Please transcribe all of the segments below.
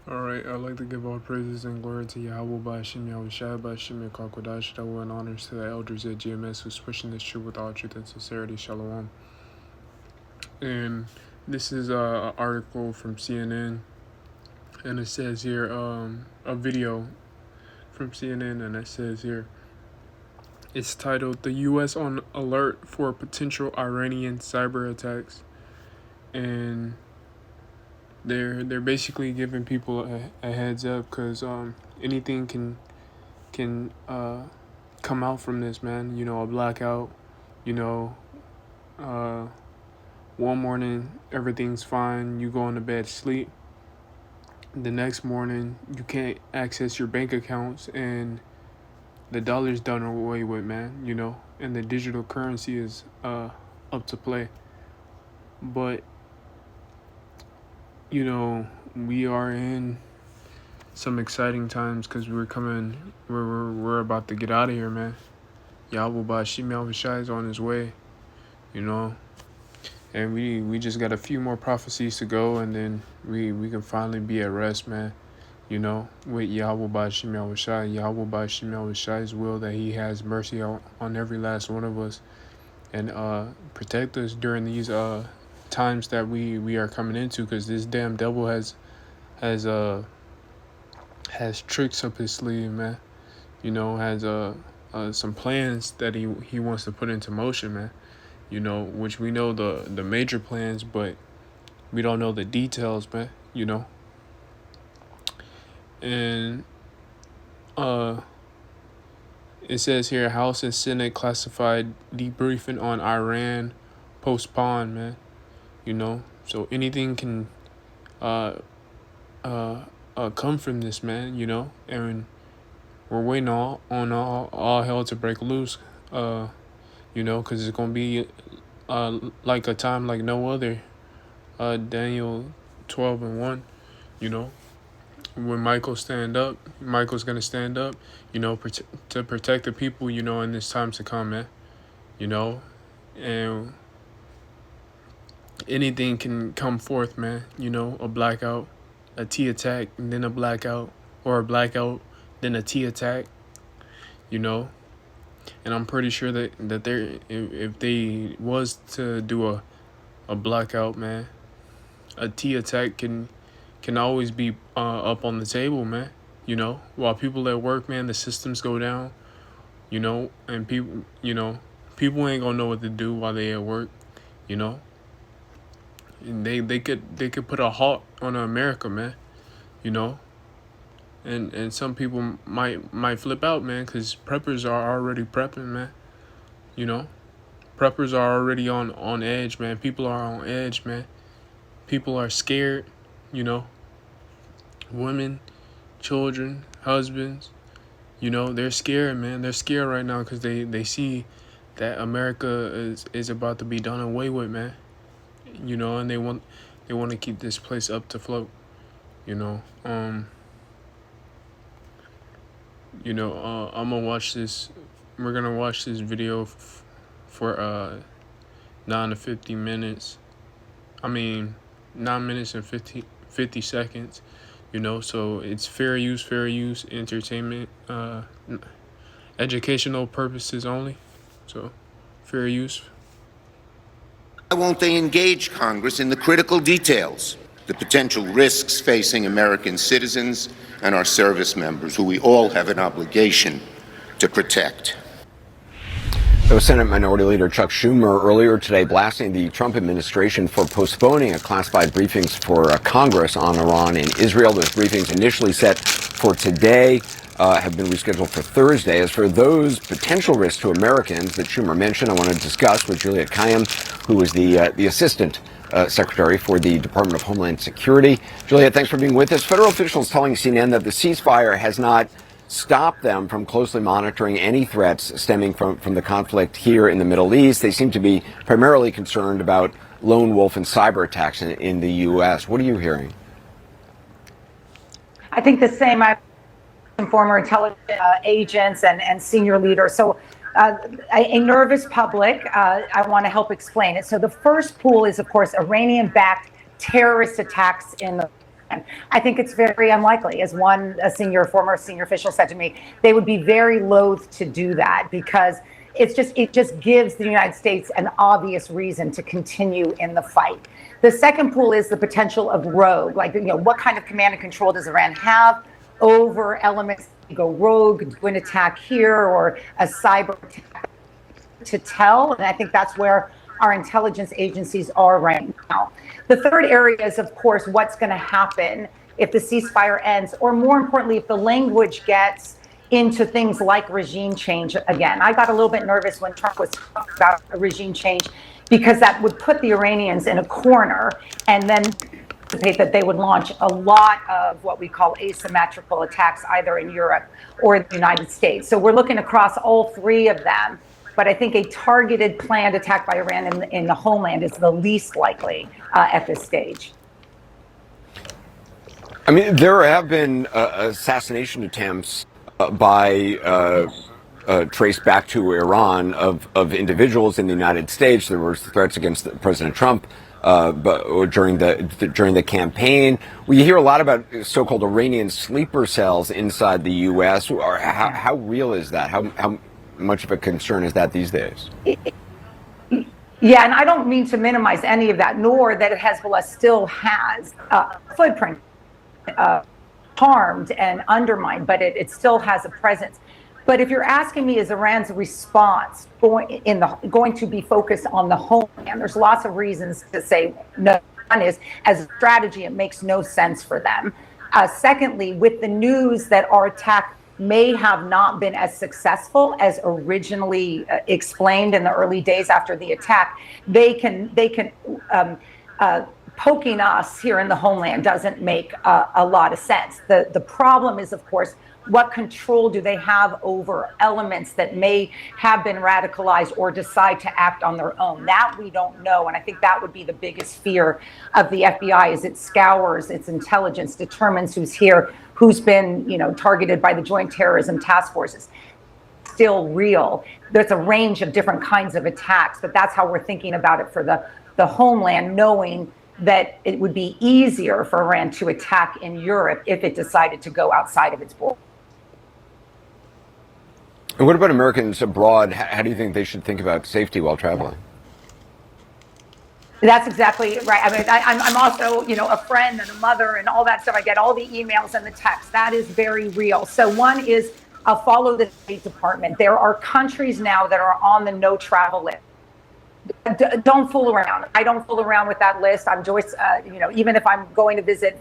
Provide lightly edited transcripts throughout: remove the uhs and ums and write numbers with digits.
Alright, I'd like to give all praises and glory to Yahweh Ba'ashim Yahushua Ba'ashim Yakakwadash, that and honors to the elders at GMS who's pushing this truth with all truth and sincerity. Shalom. And this is an article from CNN, and it says here, a video from CNN, and it says here, it's titled, "The U.S. on Alert for Potential Iranian Cyber Attacks." And they're basically giving people a heads up because anything can come out from this, man. You know, a blackout. You know, uh, one morning everything's fine. You go into bed, sleep. The next morning you can't access your bank accounts, and the dollar's done away with, man. You know, and the digital currency is up to play. But you know, we are in some exciting times because we're about to get out of here, man. Yahweh Ba'ashim Yahushua is on his way, you know, and we just got a few more prophecies to go, and then we can finally be at rest, man. You know, with Yahweh Ba'ashim Yahushua's will, that he has mercy on every last one of us, and protect us during these times that we are coming into, because this damn devil has tricks up his sleeve, man. You know, has some plans that he wants to put into motion, man. You know, which we know the major plans, but we don't know the details, man. You know, and it says here, House and Senate classified debriefing on Iran postponed, man. You know, so anything can come from this, man. You know, and we're waiting on all hell to break loose. You know, because it's gonna be like a time like no other. Daniel 12:1. You know, when Michael's gonna stand up. You know, to protect the people. You know, in this time to come, man. You know, and anything can come forth, man. You know, a blackout, a T attack, and then a blackout, or a blackout, then a T attack. You know, and I'm pretty sure that they're, if they was to do a blackout, man, a T attack can always be up on the table, man. You know, while people at work, man, the systems go down. You know, and people ain't gonna know what to do while they at work. You know, and they could put a halt on America, man. You know, and some people might flip out, man, because preppers are already prepping, man. You know, preppers are already on edge, man. People are on edge, man. People are scared, you know. Women, children, husbands, you know, they're scared, man. They're scared right now because they see that America is about to be done away with, man. You know, and they want to keep this place up to float. You know, I'm gonna watch this. We're gonna watch this video for 9 to 50 minutes. I mean, 9 minutes and 50 seconds. You know, so it's fair use, entertainment, educational purposes only. So, fair use. Why won't they engage Congress in the critical details, the potential risks facing American citizens and our service members, who we all have an obligation to protect? So Senate Minority Leader Chuck Schumer earlier today blasting the Trump administration for postponing a classified briefings for Congress on Iran and Israel. Those briefings initially set for today have been rescheduled for Thursday. As for those potential risks to Americans that Schumer mentioned, I want to discuss with Juliet Kayyem, who is the Assistant Secretary for the Department of Homeland Security. Juliet, thanks for being with us. Federal officials telling CNN that the ceasefire has not stop them from closely monitoring any threats stemming from the conflict here in the Middle East. They seem to be primarily concerned about lone wolf and cyber attacks in the U.S. What are you hearing? I think the same. I've some former intelligence agents and senior leaders. So a nervous public, I want to help explain it. So the first pool is, of course, Iranian-backed terrorist attacks in the I think it's very unlikely. As a former senior official said to me, they would be very loath to do that because it just gives the United States an obvious reason to continue in the fight. The second pool is the potential of rogue, like, what kind of command and control does Iran have over elements that go rogue, do an attack here or a cyber attack to tell. And I think that's where our intelligence agencies are right now. The third area is, of course, what's going to happen if the ceasefire ends, or more importantly, if the language gets into things like regime change again. I got a little bit nervous when Trump was talking about a regime change because that would put the Iranians in a corner and then that they would launch a lot of what we call asymmetrical attacks either in Europe or the United States. So we're looking across all three of them. But I think a targeted planned attack by Iran in the homeland is the least likely at this stage. I mean, there have been assassination attempts traced back to Iran of individuals in the United States. There were threats against President Trump during the campaign. We hear a lot about so-called Iranian sleeper cells inside the U.S. How real is that? How much of a concern is that these days? Yeah, and I don't mean to minimize any of that, nor that Hezbollah still has a footprint harmed and undermined, but it still has a presence. But if you're asking me, is Iran's response going to be focused on the homeland? There's lots of reasons to say no. One is, as a strategy, it makes no sense for them. Secondly, with the news that our attack may have not been as successful as originally explained in the early days after the attack, they can poking us here in the homeland doesn't make a lot of sense. The problem is, of course, what control do they have over elements that may have been radicalized or decide to act on their own? That we don't know. And I think that would be the biggest fear of the FBI is it scours its intelligence, determines who's here, who's been, targeted by the Joint Terrorism Task Forces. Still real. There's a range of different kinds of attacks, but that's how we're thinking about it for the homeland, knowing that it would be easier for Iran to attack in Europe if it decided to go outside of its borders. And what about Americans abroad? How do you think they should think about safety while traveling? That's exactly right. I mean, I'm also, a friend and a mother and all that stuff. I get all the emails and the texts. That is very real. So one is follow the State Department. There are countries now that are on the no travel list. Don't fool around. I don't fool around with that list. I'm Joyce, even if I'm going to visit,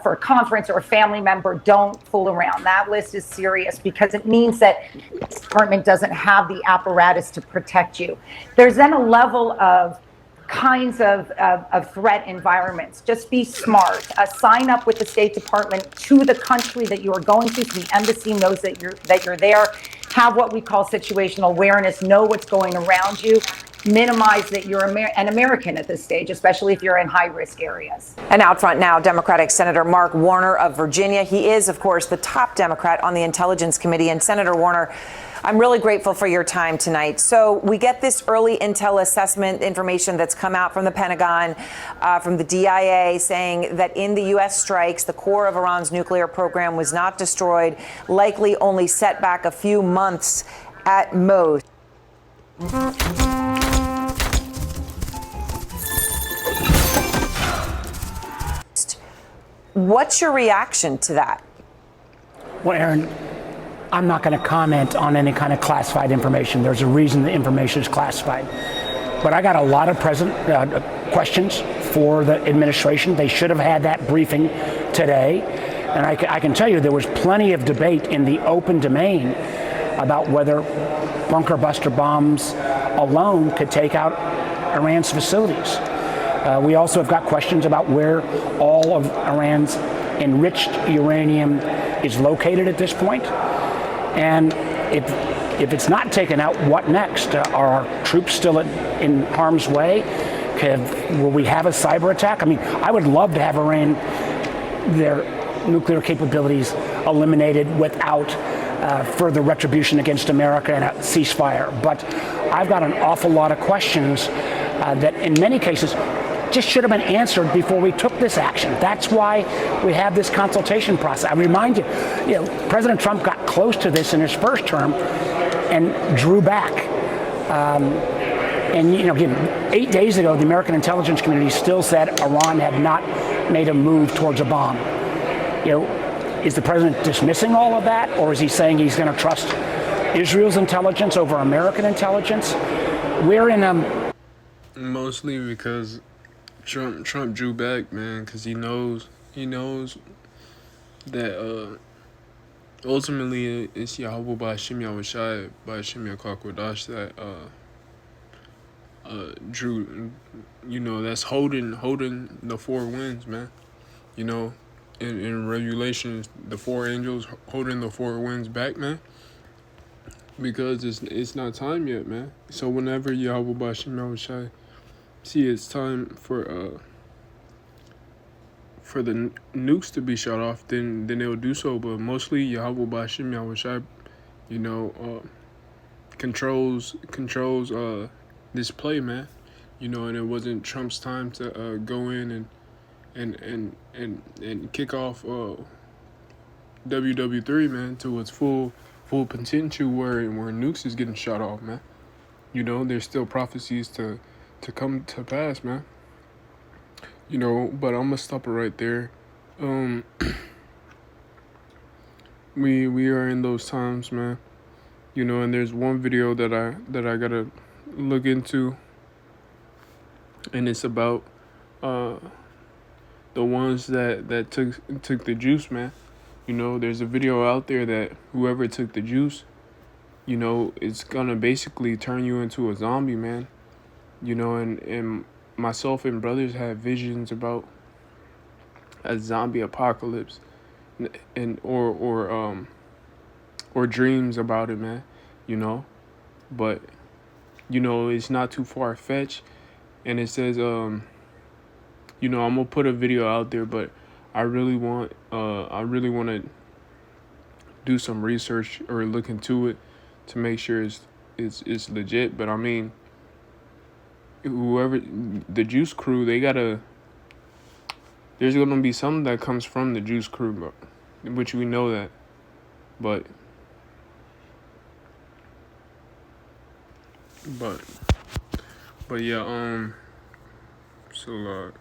for a conference or a family member, don't fool around. That list is serious because it means that the department doesn't have the apparatus to protect you. There's then a level of kinds of threat environments. Just be smart. Sign up with the State Department to the country that you are going to, so the embassy knows that you're there. Have what we call situational awareness. Know what's going around you. Minimize that you're an American at this stage, especially if you're in high-risk areas. And out front now, Democratic Senator Mark Warner of Virginia. He is, of course, the top Democrat on the Intelligence Committee. And Senator Warner, I'm really grateful for your time tonight. So we get this early intel assessment information that's come out from the Pentagon, from the DIA, saying that in the U.S. strikes, the core of Iran's nuclear program was not destroyed, likely only set back a few months at most. What's your reaction to that? Well, Aaron, I'm not going to comment on any kind of classified information. There's a reason the information is classified. But I got a lot of questions for the administration. They should have had that briefing today. And I can tell you there was plenty of debate in the open domain about whether bunker buster bombs alone could take out Iran's facilities. We also have got questions about where all of Iran's enriched uranium is located at this point. And if it's not taken out, what next? Are our troops still in harm's way? Will we have a cyber attack? I mean, I would love to have Iran, their nuclear capabilities eliminated without further retribution against America and a ceasefire. But I've got an awful lot of questions that in many cases just should have been answered before we took this action. That's why we have this consultation process. I remind you, President Trump got close to this in his first term and drew back. And again, 8 days ago, the American intelligence community still said Iran had not made a move towards a bomb. Is the president dismissing all of that, or is he saying he's going to trust Israel's intelligence over American intelligence? We're in a Mostly because Trump drew back, man, because he knows that ultimately it's Yahweh Ba'Shem Yahushai Ba'Shem Yakwadash that drew, that's holding the four winds, man. In Revelations, the four angels holding the four winds back, man. Because it's not time yet, man. So whenever Yahweh Ba'Shem Yahushai see it's time for the nukes to be shut off, then they'll do so. But mostly Yahweh Ba'Shem Yahushai, controls this play, man. And it wasn't Trump's time to go in and kick off WW3, man, to its full potential where nukes is getting shot off, man. There's still prophecies to come to pass, man. But I'm gonna stop it right there. We are in those times, man. And there's one video that I gotta look into, and it's about the ones that took the juice, man. There's a video out there that whoever took the juice, it's gonna basically turn you into a zombie, man. And myself and brothers had visions about a zombie apocalypse, and or dreams about it, man. But it's not too far fetched, and it says I'm gonna put a video out there, but I really want to do some research or look into it to make sure it's legit. But I mean, whoever the Juice Crew, there's gonna be some that comes from the Juice Crew, which we know that, but yeah, so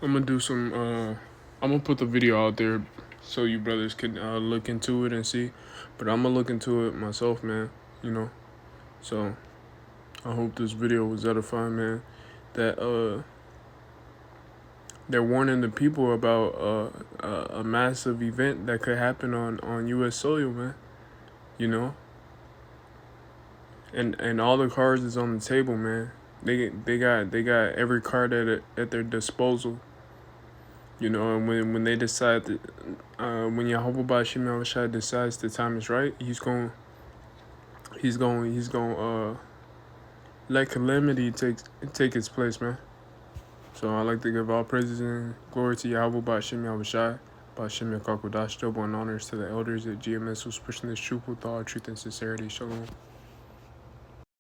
I'm gonna do some I'm gonna put the video out there so you brothers can look into it and see, but I'm gonna look into it myself, man. So I hope this video was edifying, man. That they're warning the people about a massive event that could happen on U.S. soil, man. And all the cards is on the table, man. They got every card at their disposal. And when they decide that when Yahweh Ba'Shem Yahushua decides the time is right, he's going let calamity take its place, man. So I like to give all praises and glory to Yahweh Ba'Shem Yahushua, Ba'Shem Yakwadash, double and honors to the elders at GMS who's pushing this truth with all truth and sincerity. Shalom.